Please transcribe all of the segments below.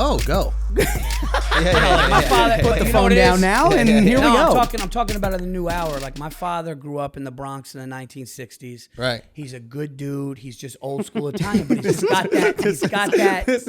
Oh, go. My father Put the phone down now, and here we go. I'm talking about in the new hour. Like, my father grew up in the Bronx in the 1960s. Right. He's a good dude. He's just old school Italian, but he's got that. He's got that. That's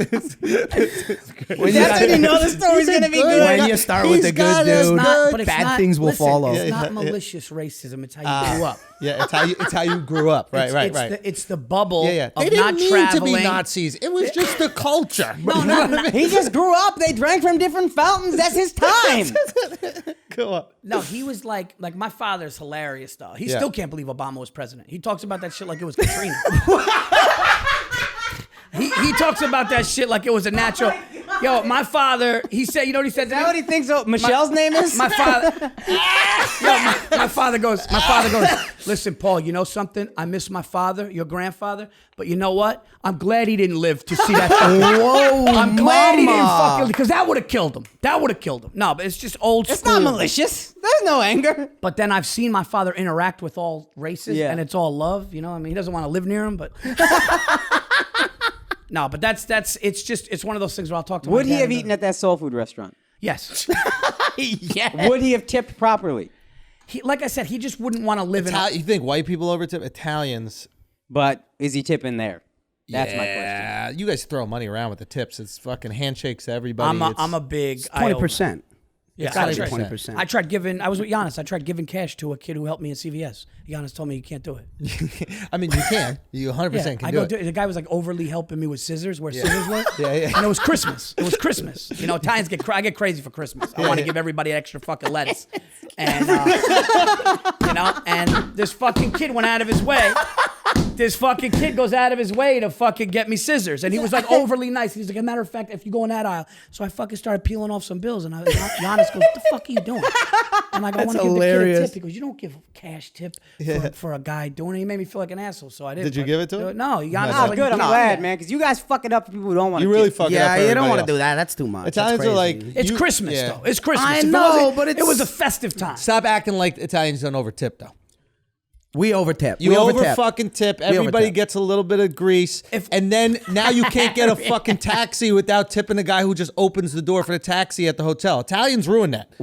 when you know the story's gonna be good. When you start with the good dude, bad things will follow. It's not malicious racism. It's how you grew up. Yeah, it's how you grew up. Right. It's the bubble They of didn't not mean traveling. to be Nazis. It was just the culture. No. He just grew up. They drank from different fountains. That's his time. Go on. No, he was like my father's hilarious though. He still can't believe Obama was president. He talks about that shit like it was Katrina. he talks about that shit like it was a natural. Yo, my father, he said, you know what he said? Is that what he thinks Michelle's name is? My father. My father goes, listen, Paul, you know something? I miss my father, your grandfather, but you know what? I'm glad he didn't live to see that. Whoa, I'm glad he didn't fucking, because that would have killed him. No, but it's just old school. It's not malicious. There's no anger. But then I've seen my father interact with all races, and it's all love. You know, I mean, he doesn't want to live near him, but. No, but it's one of those things where I'll talk to Would my dad he have eaten at that soul food restaurant? Yes. Yeah. Would he have tipped properly? Like I said, he just wouldn't want to live in. You think white people overtip? Italians. But is he tipping there? That's my question. Yeah, you guys throw money around with the tips. It's fucking handshakes to everybody. I'm a big 20%. Yeah, It's gotta be 20%. I tried giving. I was with Giannis. I tried giving cash to a kid who helped me in CVS. Giannis told me you can't do it. I mean, you can. You 100% can do it. The guy was like overly helping me with scissors where scissors were. Yeah. And it was Christmas. You know, Italians I get crazy for Christmas. I want to give everybody extra fucking lettuce. And you know, and this fucking kid went out of his way. This fucking kid goes out of his way to fucking get me scissors. And he was like overly nice. He's like, as a matter of fact, if you go in that aisle. So I fucking started peeling off some bills. And Giannis goes, what the fuck are you doing? I'm like, I want to give the kid a tip. He goes, you don't give a cash tip for a guy doing it. He made me feel like an asshole, so I didn't. Did you give it to him? No, Giannis. Oh, good. I'm glad, man, because you guys fuck it up for people who don't want to. You really fuck it up. Yeah, for you don't want to everybody do that. That's too much. Italians are like, It's Christmas, though. It's Christmas. I If it know, wasn't- but it was a festive time. Stop acting like Italians don't overtip, though. We overtip. You fucking tip. Everybody overtip. gets a little bit of grease, and then now you can't get a fucking taxi without tipping the guy who just opens the door for the taxi at the hotel. Italians ruin that.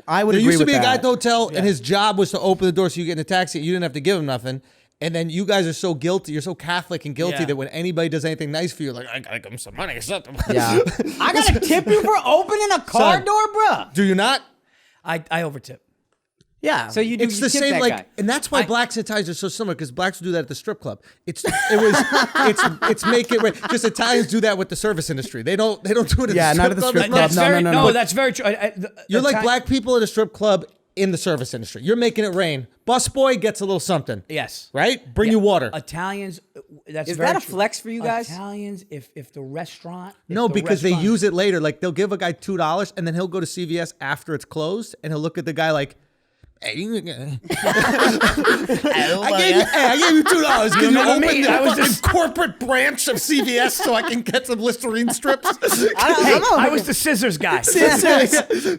I would There agree used to with be a that. guy at the hotel, and his job was to open the door so you get in a taxi. You didn't have to give him nothing. And then you guys are so guilty. You're so Catholic and guilty that when anybody does anything nice for you, like, I gotta give him some money or something. Yeah. I gotta tip you for opening a car door, bruh. Do you not? I overtip. Yeah. So you do. It's you the tip same, that like, guy. and that's why blacks and Italians are so similar, because blacks do that at the strip club. It's make it right. Just Italians do that with the service industry. They don't do it at the strip club. not at the strip club. as much. No. That's very true. You're like black people at a strip club in the service industry. You're making it rain. Busboy gets a little something. Yes. Right? Bring you water. Italians, that's Is very that a true. flex for you guys? Italians, if the restaurant... No, because they use it later. Like, they'll give a guy $2, and then he'll go to CVS after it's closed, and he'll look at the guy like, hey, I gave you $2. Can you open the corporate branch of CVS so I can get some Listerine strips? I was the scissors guy.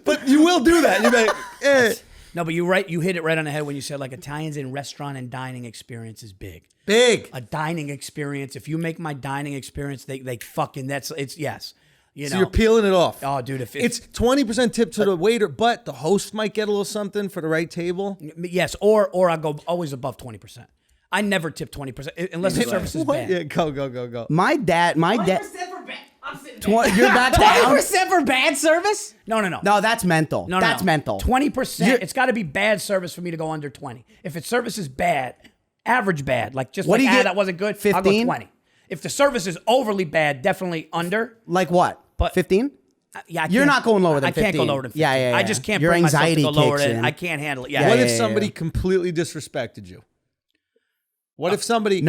But you will do that. You're like, No, but you're right. You hit it right on the head when you said, like, Italians in restaurant and dining experience is big. Big. A dining experience. If you make my dining experience, they fucking, yes. You So know. you're peeling it off. Oh, dude, it's 20% tip to the waiter, but the host might get a little something for the right table. Yes, or I go always above 20%. I never tip 20% unless the service is bad. Yeah, go. My dad. 20% for bad. I'm sitting You're back down. 20% for bad service? No. No, that's mental. No, That's mental. 20%. It's got to be bad service for me to go under 20. If its service is bad, average bad, like just What do you get? that wasn't good, 15? I'll go 20. If the service is overly bad, definitely under. Like what? But 15? Yeah, You're not going lower than 15. I can't go lower than 15. Yeah. I just can't Your bring myself to anxiety go lower kicks than. in. I can't handle it. Yeah. What if somebody completely disrespected you? What if somebody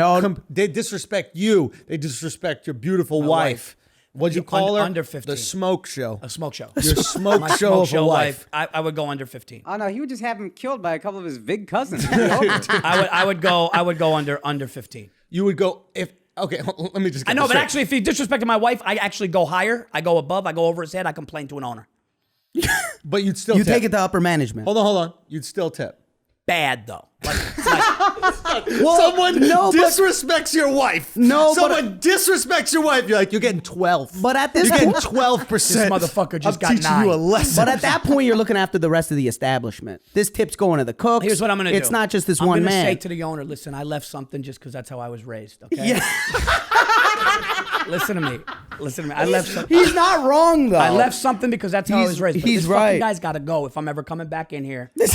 they disrespect you? They disrespect your beautiful wife. What'd you call her? Under 15. The smoke show. A smoke show. Your smoke My show smoke of a wife. I would go under 15. Oh no, he would just have him killed by a couple of his big cousins. I would go under 15. You would go if okay. Let me just. Get I know, this but straight. actually, if he disrespected my wife, I actually go higher. I go above. I go over his head. I complain to an owner. But you'd still You tip. take it to upper management. Hold on. You'd still tip. Bad though. Like Someone disrespects your wife. Someone disrespects your wife. You're like, you're getting 12. But at this you're point, getting 12%. This motherfucker just got teaching 9. you a lesson. But at that point, you're looking after the rest of the establishment. This tip's going to the cooks. Here's what I'm going to do. It's not just this I'm one gonna man. say to the owner, listen, I left something just because that's how I was raised. Okay. Yeah. Listen to me. I left something. He's not wrong though. I left something because that's how I was raised. But He's this right. fucking guy's got to go if I'm ever coming back in here. That's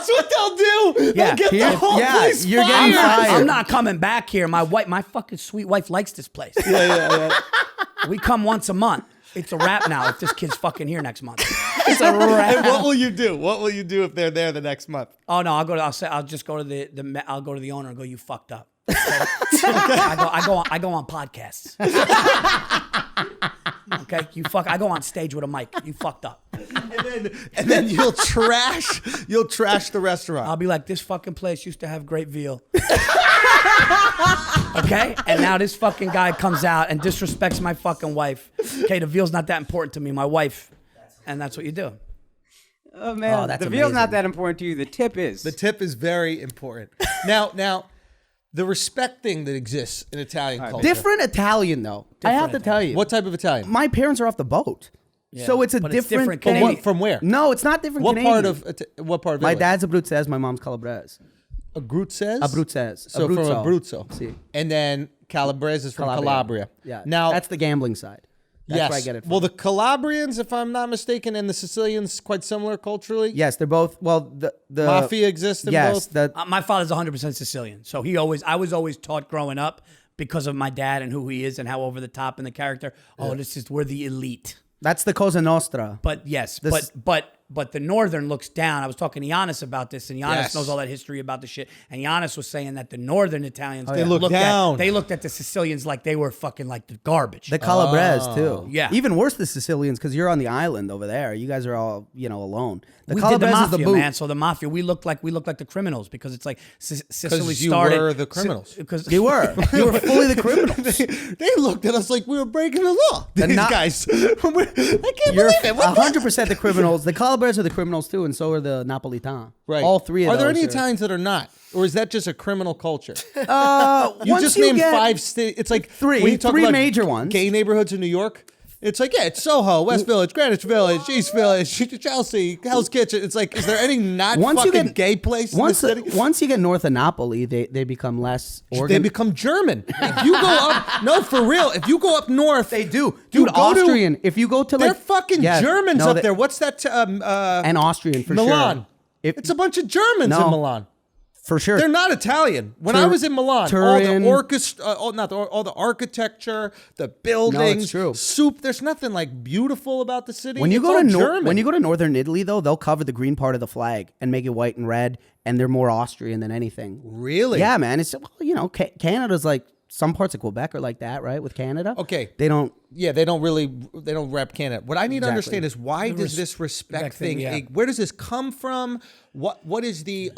what they'll do. Yeah. They'll get the whole place you're getting fired. I'm not coming back here. My fucking sweet wife likes this place. Yeah. We come once a month. It's a wrap now if this kid's fucking here next month. It's a wrap. And what will you do? What will you do if they're there the next month? Oh no, I'll just go to I'll go to the owner and go, you fucked up. I go on podcasts. Okay, I go on stage with a mic. You fucked up. And then you'll trash the restaurant. I'll be like, this fucking place used to have great veal. Okay, and now this fucking guy comes out and disrespects my fucking wife. Okay, the veal's not that important to me, my wife, and that's what you do. Oh man, that's the veal's amazing. not that important to you. The tip is. The tip is very important. Now, the respect thing that exists in Italian culture. Different Italian though. I have to tell you. What type of Italian? My parents are off the boat. So it's a but it's different. different From Canadian. from where? No, it's not different. What Canadian. part of My Italy? dad's Abruzzese, my mom's Calabrese. Abruzzese? Abruzzese. So from Abruzzo. Si. And then Calabrese is from Calabria. Yeah. Now that's the gambling side. That's yes. where I get it from. Well, the Calabrians, if I'm not mistaken, and the Sicilians quite similar culturally. Yes, they're both. Well, the Mafia exists in yes, both. My father's 100% Sicilian, so I was always taught growing up because of my dad and who he is and how over the top in the character. Oh, we're the elite. That's the Cosa Nostra. But yes, but the Northern looks down. I was talking to Giannis about this, and Giannis Yes. knows all that history about the shit. And Giannis was saying that the Northern Italians They look down. They looked at the Sicilians like they were fucking like the garbage. The Calabrese too. Yeah. Even worse, the Sicilians, because you're on the island over there. You guys are all alone. The we did the Calabrese is mafia, the boot. man. So the mafia, we looked like the criminals because it's like Sicily you started. were the criminals. Because You were fully the criminals. They looked at us like we were breaking the law. These guys. I can't You're believe it. What the- 100% the criminals. The Calabrese are the criminals too, and so are the Napolitan. Right. All three of Are those. there any Italians that are not? Or is that just a criminal culture? You Once just you named get 5 states. It's like three- when you talk three about major ones. Gay neighborhoods in New York. It's like, yeah, it's Soho, West Village, Greenwich Village, East Village, Chelsea, Hell's Kitchen. It's like, is there any not fucking gay place in the city? Once you get north of Napoli, they become less They organized. become German. If you go up, no, for real. If you go up north, They do. you Dude, go to- Austrian. If you go to they're like... fucking Yeah, Germans no, up they- there. What's that? And Austrian for Milan. sure. If, It's a bunch of Germans No. in Milan. for sure. They're not Italian. When I was in Milan, Turin. all the architecture, the buildings, true. soup. There's nothing like beautiful about the city. When you It's go all to German. when you go to northern Italy, though, they'll cover the green part of the flag and make it white and red, and they're more Austrian than anything. Really? Yeah, man. It's Canada's like some parts of Quebec are like that, right? With Canada, Okay. they don't. Yeah, they don't rep Canada. What I need to understand is why does this respect thing? yeah. Where does this come from? What is the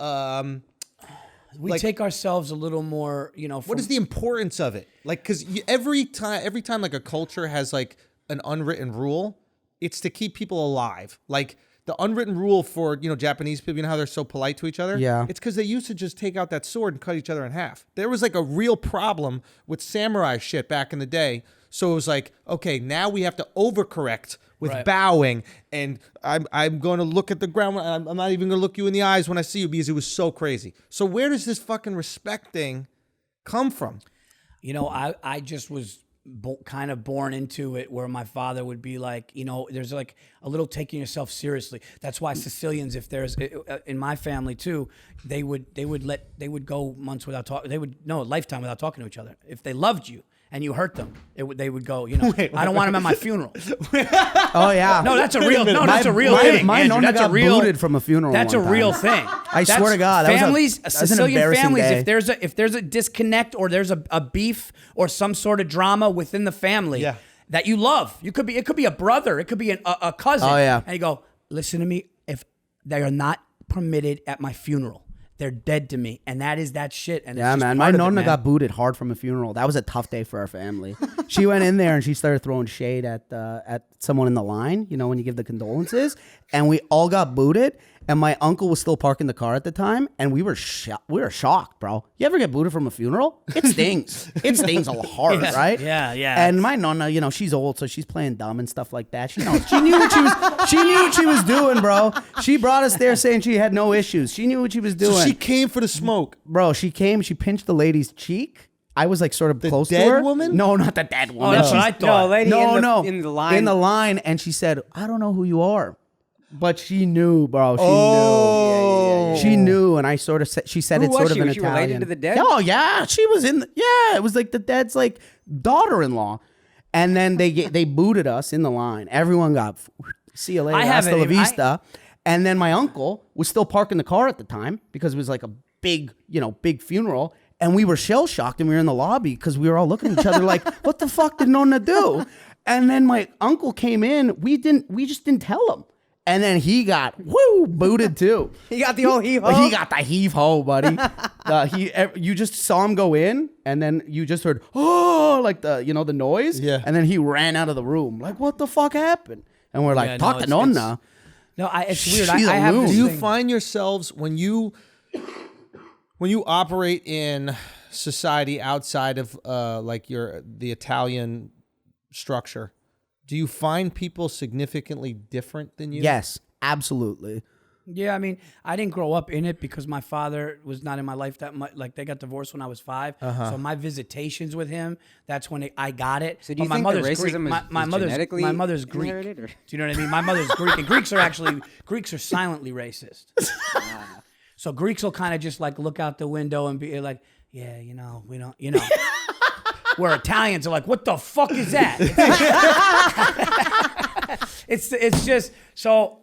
we take ourselves a little more, what is the importance of it? Like, because every time like a culture has like an unwritten rule, it's to keep people alive. Like the unwritten rule for Japanese people, how they're so polite to each other. Yeah. It's because they used to just take out that sword and cut each other in half. There was like a real problem with samurai shit back in the day. So it was like, okay, now we have to overcorrect with bowing, and I'm going to look at the ground. I'm not even going to look you in the eyes when I see you because it was so crazy. So where does this fucking respect thing come from? I just was kind of born into it where my father would be like, there's like a little taking yourself seriously. That's why Sicilians, if there's in my family too, they would go months without talking. A lifetime without talking to each other. If they loved you and you hurt them, they would go, I don't want them at my funeral. Oh yeah. No, that's a real. No, that's a real my, thing. My Andrew. nonna That's got a real. booted from a funeral. That's a one time. real thing. I swear to God, that families, was an Sicilian embarrassing families. day. If there's a disconnect or there's a beef or some sort of drama within the family that you love, it could be a brother, it could be a cousin. Oh, yeah. And you go, listen to me. If they are not permitted at my funeral, they're dead to me, and that is that shit. And Yeah, it's just man. My part of it, nonna man. got booted hard from a funeral. That was a tough day for our family. She went in there and she started throwing shade at someone in the line. When you give the condolences, and we all got booted. and my uncle was still parking the car at the time, and we were shocked, bro. You ever get booted from a funeral? It stings. It stings a hard, right? Yeah, yeah. And my nonna, you know, she's old, so she's playing dumb and stuff like that. She knows. She knew what she was. She knew what she was doing, bro. She brought us there saying she had no issues. She knew what she was doing. So she came for the smoke, bro. She came. She pinched the lady's cheek. I was like sort of close dead to her. Woman? No, not the dead woman. that's what I thought. No, lady No, in the line. In the line, and she said, "I don't know who you are," but she knew, bro. She Oh. knew. She knew, and I sort of said, she said Who it's was sort of she? an Was she Italian. related to the dead? Oh yeah, she was in. It was like the dead's like daughter-in-law, and then they booted us in the line. Everyone got see you later, I hasta haven't la even- vista. And then my uncle was still parking the car at the time because it was like a big funeral. And we were shell shocked, and we were in the lobby because we were all looking at each other like, "What the fuck did Nonna do?" And then my uncle came in. We just didn't tell him. And then he got booted too. He got the old heave ho. He got the heave ho, buddy. You just saw him go in, and then you just heard like the noise. Yeah. And then he ran out of the room. Like, what the fuck happened? And we're like, Yeah, talk no, to Nonna. No, it's weird. She's I a have loon. this Do you thing. find yourselves when you operate in society outside of like the Italian structure? Do you find people significantly different than you? Yes, absolutely. Yeah, I mean, I didn't grow up in it because my father was not in my life that much. Like, they got divorced when I was 5. So my visitations with him, that's when I got it. So do you But think my the mother's Greek. racism My is mother's genetically my mother's Greek. inherited, or- Do you know what I mean? My mother's Greek, and Greeks are silently racist. So Greeks will kind of just like look out the window and be like, yeah, we don't, Where Italians are like, what the fuck is that? It's just so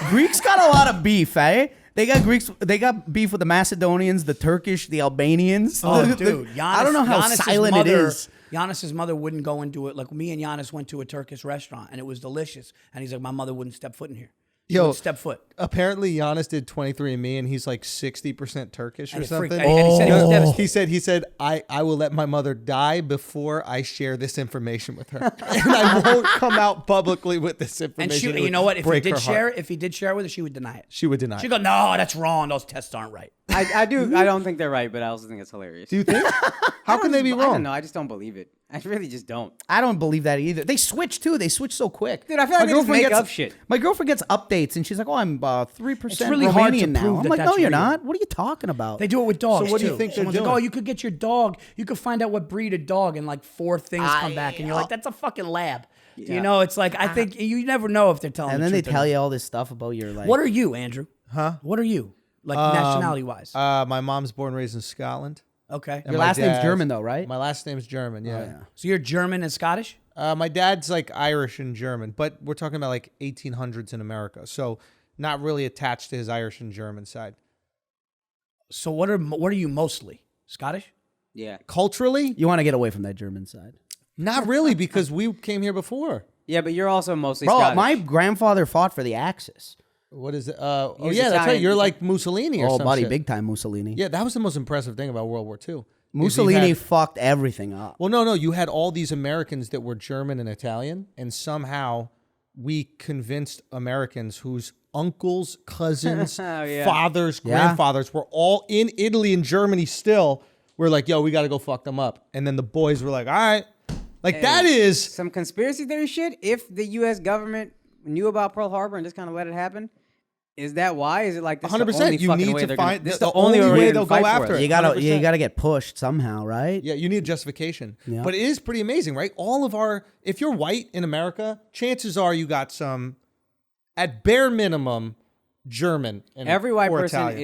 Greeks got a lot of beef, eh? They got beef with the Macedonians, the Turkish, the Albanians. Oh, dude, Giannis, I don't know how Giannis's silent mother, it is. Giannis's mother wouldn't go into it. Like, me and Giannis went to a Turkish restaurant, and it was delicious. And he's like, my mother wouldn't step foot in here. She Yo, wouldn't step foot. Apparently, Giannis did 23andMe, and he's like 60% Turkish or And it freaked- something. and he said he was devastated. He said, I will let my mother die before I share this information with her, and I won't come out publicly with this And information. she, It you know would what? If he break did her share heart. it, if he did share it with her, she would deny it. She would deny. She'd it. go, no, that's wrong. Those tests aren't right. I don't think they're right, but I also think it's hilarious. Do you think? How can they be I wrong? don't know. I just don't believe it. I really just don't. I don't believe that either. They switch too. They switch so quick. Dude, I feel like they just make up shit. My girlfriend gets updates, and she's like, "Oh, I'm 3% It's really hard to Romanian now." prove I'm that like, that's "No, you're real. not. What are you talking about?" They do it with dogs. So what do you too. think they're Someone's like, doing? oh, you could get your dog. You could find out what breed of dog, and like 4 things come back, and you're like, that's a fucking lab. Yeah. You know, it's like, I think you never know if they're telling. And the then they truth or tell not. you all this stuff about your like. What are you, Andrew? Huh? What are you? Like, nationality wise? My mom's born and raised in Scotland. Okay. And Your my last name's dad's- German though, right? My last name's German. Yeah. So you're German and Scottish? My dad's like Irish and German, but we're talking about like 1800s in America, so not really attached to his Irish and German side. So what are you mostly? Scottish? Yeah. Culturally, You want to get away from that German side, not really, because we came here before. Yeah, but you're also mostly bro. Scottish. My grandfather fought for the Axis. What is it? was Oh yeah, that's right. Italian. You're like Mussolini or Oh, some buddy, shit. big time Mussolini. Yeah, that was the most impressive thing about World War II. is he Mussolini had- fucked everything up. well, no, you had all these Americans that were German and Italian, and somehow we convinced Americans whose uncles, cousins, Oh, yeah. fathers, Yeah. grandfathers were all in Italy and Germany still. We're like, yo, we got to go fuck them up. And then the boys were like, all right. Like, that is... some conspiracy theory shit. If the U.S. government knew about Pearl Harbor and just kind of let it happen, is that why? Is it like this? 100%. You need to find... This is the the only way they'll go after it. You gotta 100%. get pushed somehow, right? Yeah, you need justification. Yeah. But it is pretty amazing, right? All of our... If you're white in America, chances are you got some, at bare minimum, German and Every white or person Italian.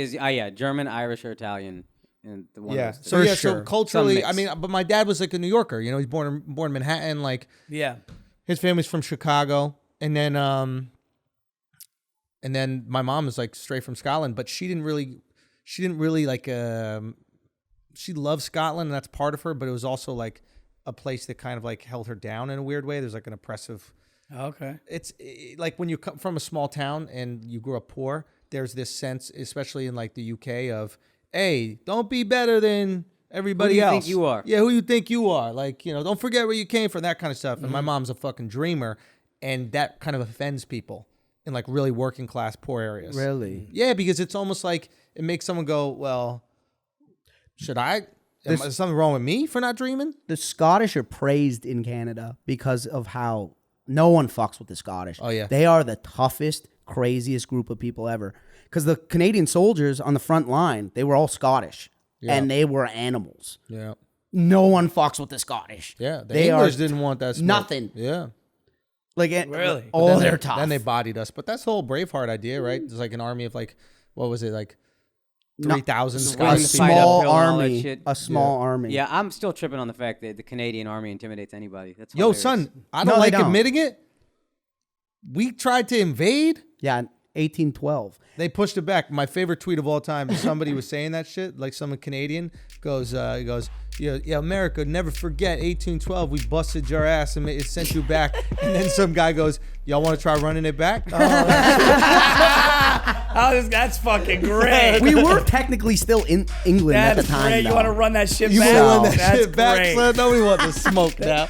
is German, Irish, or Italian. And the one Yeah. of those So two. yeah. sure. So culturally, Some I mix. mean, but my dad was like a New Yorker. You know, he's born in Manhattan. Like Yeah. his family's from Chicago, and then my mom is like straight from Scotland. But she didn't really like. She loved Scotland, and that's part of her. But it was also like a place that kind of like held her down in a weird way. There's like an oppressive. Okay. Like when you come from a small town and you grew up poor, there's this sense, especially in like the UK, of, hey, don't be better than everybody Who do you else. think you are? Yeah, who you think you are. Like, you know, don't forget where you came from, that kind of stuff. And my mom's a fucking dreamer, and that kind of offends people. in like really working class poor areas. Really? Yeah, because it's almost like it makes someone go, well, should I? Is something wrong with me for not dreaming? The Scottish are praised in Canada because of how no one fucks with the Scottish. Oh, yeah. They are the toughest, craziest group of people ever. Because the Canadian soldiers on the front line, they were all Scottish. Yeah. And they were animals. Yeah. No one fucks with the Scottish. Yeah. The They English are didn't want that smoke. nothing. Yeah. Like, Really? Oh, Then they're tough. Then they bodied us. But that's the whole Braveheart idea, right? There's like an army of like, what was it? Like 3,000 willing a Scottish to fight people. small uphill and all that army. shit. A small army. Yeah, I'm still tripping on the fact that the Canadian army intimidates anybody. That's Yo, hilarious. son, I No, don't they like don't. admitting it. We tried to invade. Yeah, 1812. They pushed it back. My favorite tweet of all time is somebody was saying that shit, like some Canadian goes, yeah, America, never forget 1812. We busted your ass and it sent you back. And then some guy goes, y'all want to try running it back? That's fucking great. We were technically still in England at the That's time. great. You though. want to run that shit You back? want to run that That's shit back, great. son? No, we want the smoke now.